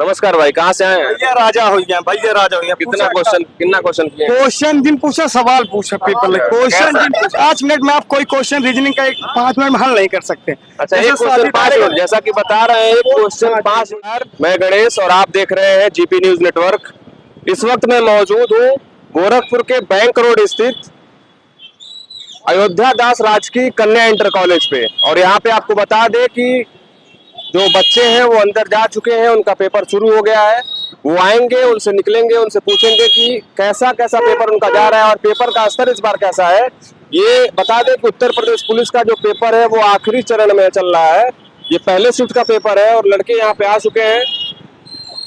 नमस्कार भाई, कहाँ से आए हैं? भैया राजा हो गया, भैया राजा हो गया। कितना क्वेश्चन किए? क्वेश्चन दिन पूछा, सवाल पूछा पेपर में। क्वेश्चन दिन 5 मिनट में आप कोई क्वेश्चन रीजनिंग का 5 मिनट में हल नहीं कर सकते। अच्छा, एक क्वेश्चन 5 मिनट, जैसा कि बता रहे हैं, एक क्वेश्चन 5 मिनट। मैं गणेश और आप देख रहे हैं जीपी न्यूज नेटवर्क। इस वक्त मैं मौजूद हूँ गोरखपुर के बैंक रोड स्थित अयोध्या दास राजकीय कन्या इंटर कॉलेज पे, और यहाँ पे आपको बता दें कि जो बच्चे हैं वो अंदर जा चुके हैं, उनका पेपर शुरू हो गया है। वो आएंगे, उनसे निकलेंगे, उनसे पूछेंगे कि कैसा कैसा पेपर उनका जा रहा है और पेपर का स्तर इस बार कैसा है। ये बता दें कि उत्तर प्रदेश पुलिस का जो पेपर है वो आखिरी चरण में चल रहा है। ये पहले शिफ्ट का पेपर है और लड़के यहाँ पे आ चुके हैं।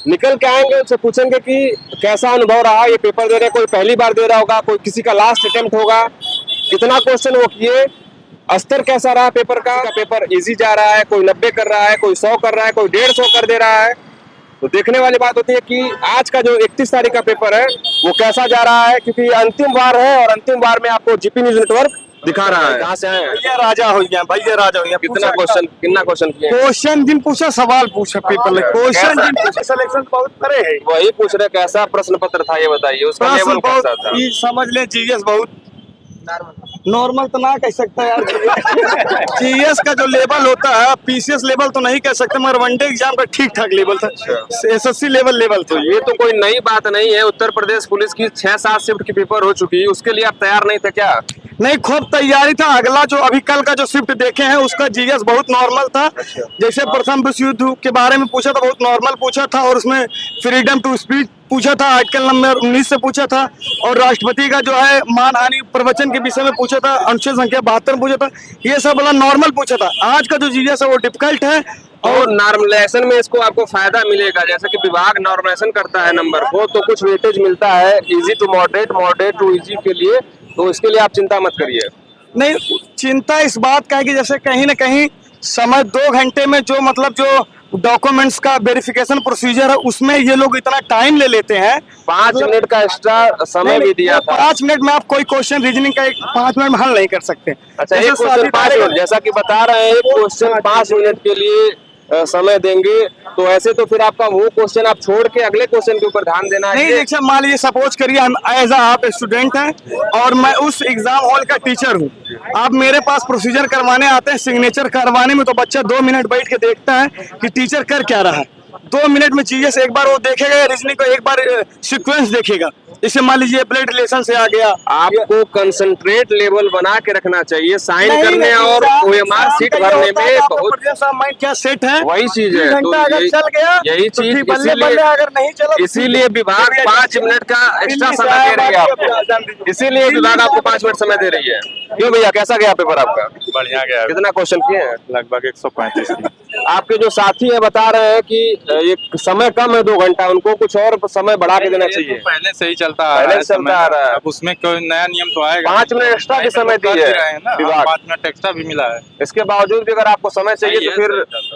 निकल के आएंगे, उनसे पूछेंगे कि कैसा अनुभव रहा ये पेपर दे रहे। कोई पहली बार दे रहा होगा, कोई किसी का लास्ट अटेम्प्ट होगा, कितना क्वेश्चन वो किए, स्तर कैसा रहा पेपर का। पेपर इजी जा रहा है, कोई 90 कर रहा है, कोई 100 कर रहा है, कोई 150 कर दे रहा है। तो देखने वाली बात होती है कि आज का जो 31 तारीख का पेपर है वो कैसा जा रहा है, क्योंकि अंतिम बार है और अंतिम बार में आपको जीपी न्यूज नेटवर्क दिखा रहा है। कहाँ से आए हैं? भैया राजा हो गया, भैया राजा हो गया। कितना क्वेश्चन किए? क्वेश्चन दिन पूछा, सवाल पूछा पेपर में। क्वेश्चन दिन पूछा, सिलेक्शन बहुत करे है। वही पूछ रहे कैसा प्रश्न पत्र था ये बताइए, उसका लेवल कैसा था? समझ ले, जीएस बहुत नॉर्मल तो ना कह सकता यार। जीएस का जो लेवल होता है, पीसीएस लेवल तो नहीं कह सकते, मगर वनडे एग्जाम का ठीक ठाक लेवल था। एसएससी लेवल तो ये तो कोई नई बात नहीं है। उत्तर प्रदेश पुलिस की 6-7 शिफ्ट की पेपर हो चुकी है, उसके लिए आप तैयार नहीं थे क्या? नहीं, खूब तैयारी था। अगला जो अभी कल का जो शिफ्ट देखे हैं उसका जीएस बहुत नॉर्मल था। जैसे प्रथम विश्व युद्ध के बारे में पूछा था, बहुत नॉर्मल पूछा था, और उसमें फ्रीडम टू स्पीच पूछा था, आर्टिकल नंबर 19 से पूछा था, और राष्ट्रपति का जो है मानहानि प्रवचन के विषय में पूछा था, अनुच्छेद संख्या 72 पूछा था। ये सब वाला नॉर्मल पूछा था। आज का जो जीएस है वो डिफिकल्ट है। और नॉर्मलाइजेशन में इसको आपको फायदा मिलेगा, जैसे कि विभाग नॉर्मलाइजेशन करता है नंबर को, तो कुछ वेटेज मिलता है easy to moderate, moderate to easy के लिए। तो इसके लिए आप चिंता मत करिए। नहीं, चिंता इस बात का है कि जैसे कहीं ना कहीं समय 2 घंटे में जो मतलब जो डॉक्यूमेंट्स का वेरिफिकेशन प्रोसीजर है उसमें ये लोग इतना टाइम ले लेते हैं। 5 मिनट का एक्स्ट्रा समय भी दिया था। 5 मिनट में आप कोई क्वेश्चन रीजनिंग का 5 मिनट में हल नहीं कर सकते। अच्छा, एक क्वेश्चन 5 मिनट, जैसा कि बता रहे हैं, एक क्वेश्चन 5 मिनट के लिए समय देंगे। तो ऐसे तो फिर आपका वो क्वेश्चन आप छोड़ के अगले क्वेश्चन के ऊपर ध्यान देना है। नहीं, देखिए, मान लीजिए सपोज करिए हम एज आप स्टूडेंट हैं और मैं उस एग्जाम हॉल का टीचर हूँ। आप मेरे पास प्रोसीजर करवाने आते हैं, सिग्नेचर करवाने में, तो बच्चा 2 मिनट बैठ के देखता है कि टीचर कर क्या रहा है। 2 मिनट में जीएस एक बार वो देखेगा, रीजनिंग को एक बार सीक्वेंस देखेगा। जैसे मान लीजिए ब्लड रिलेशन से आ गया। आपको कंसंट्रेट लेवल बना के रखना चाहिए, साइन करने और ओएमआर सीट भरने में बहुत माइंड क्या सेट है, वही चीज है। तो अगर चल गया यही चीज, अगर नहीं चला इसीलिए विभाग 5 मिनट का एक्स्ट्रा समय दे रही है आपको। इसीलिए विभाग आपको 5 मिनट समय दे रही है। क्यों भैया, कैसा गया पेपर आपका? बढ़िया गया। कितना क्वेश्चन किए हैं? लगभग 135। आपके जो साथी है बता रहे हैं कि एक समय कम है 2 घंटा, उनको कुछ और समय बढ़ा के देना चाहिए। पहले से ही चलता आ रहा है। अब उसमें कोई नया नियम तो आएगा। 5 मिनट एक्स्ट्रा की समय दी है विभाग, 5 मिनट एक्स्ट्रा भी मिला है। इसके बावजूद भी अगर आपको समय चाहिए तो फिर